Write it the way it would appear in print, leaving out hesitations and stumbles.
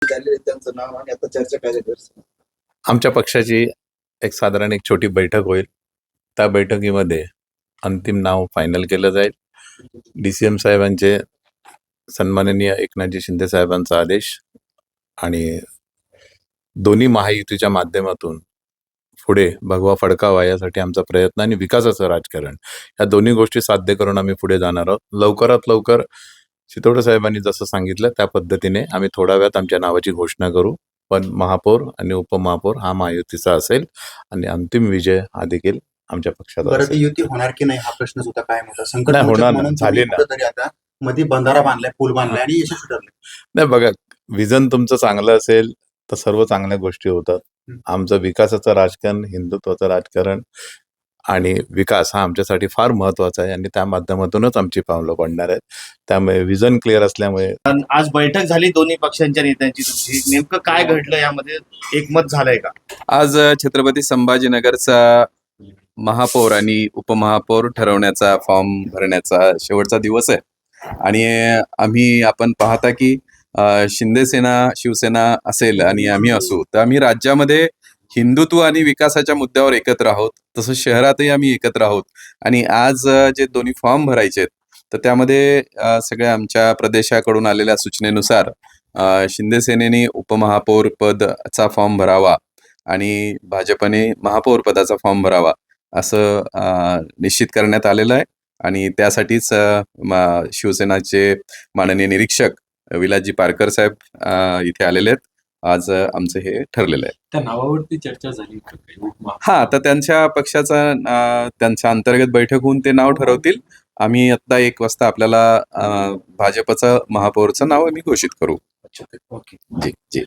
झालेले त्यांचं नाव आणि आता चर्चा काय झाली? आमच्या पक्षाची एक साधारण एक छोटी बैठक होईल. त्या बैठकीमध्ये अंतिम नाव फायनल केलं जाईल. DCM साहेबांचे सन्माननीय एकनाथजी शिंदे साहेबांचा आदेश आणि दोन्ही महायुतीच्या माध्यमातून पुढे भगवा फडकावा यासाठी आमचा प्रयत्न आणि विकासाचं राजकारण या दोन्ही गोष्टी साध्य करून आम्ही पुढे जाणार आहोत. लवकरात लवकर शितोडे साहेबांनी जसं सांगितलं त्या पद्धतीने आम्ही थोड्या वेळात आमच्या नावाची घोषणा करू. पण महापौर आणि उपमहापौर हा महायुतीचा असेल आणि अंतिम विजय हा देखील आमच्या पक्षाचा बरं, असेल. ती युती होणार की नाही हा प्रश्न सुद्धा काय मोठा संकट नाही, होणार म्हणून झाली ना. तरी आता मध्ये बंधारा बांधलाय, पूल बांधलाय आणि यशस्वी ठरले. नाही बघा, विजन तुमचं चांगलं असेल तर सर्व चांगल्या गोष्टी होतात. आमचं विकासाचं राजकारण, हिंदुत्वाचं राजकारण आणि विकास हा आमच्यासाठी फार महत्वाचा आहे आणि त्या माध्यमातूनच आमची पावलं पडणार आहेत. त्यामुळे विजन क्लिअर असल्यामुळे आज बैठक झाली दोन्ही पक्षांच्या नेत्यांची. तुमची नेमकं काय घडलं, यामध्ये एकमत झालंय का? आज छत्रपती संभाजीनगरचा महापौर आणि उपमहापौर ठरवण्याचा फॉर्म भरण्याचा शेवटचा दिवस आहे आणि आपण पाहता की शिंदे सेना, शिवसेना असेल आणि आम्ही असू, तर आम्ही राज्यामध्ये हिंदुत्व आणि विकासाच्या मुद्द्यावर एकत्र आहोत. तसं शहरातही आम्ही एकत्र आहोत आणि आज जे दोन्ही फॉर्म भरायचे आहेत तर त्यामध्ये सगळ्या आमच्या प्रदेशाकडून आलेल्या सूचनेनुसार शिंदे सेनेने उपमहापौर पदचा फॉर्म भरावा आणि भाजपने महापौर पदाचा फॉर्म भरावा असं निश्चित करण्यात आलेलं आहे आणि त्यासाठीच शिवसेनाचे माननीय निरीक्षक विलासजी पारकर साहेब इथे आलेले आहेत. आज आमचं हे ठरलेलं आहे. त्या नावावरती चर्चा झाली का काही? हा, तर त्यांच्या पक्षाचा त्यांच्या अंतर्गत बैठक होऊन ते नाव ठरवतील. आम्ही आता 1 वाजता आपल्याला भाजपचं महापौरचं नाव आम्ही घोषित करू. ओके. जी जी.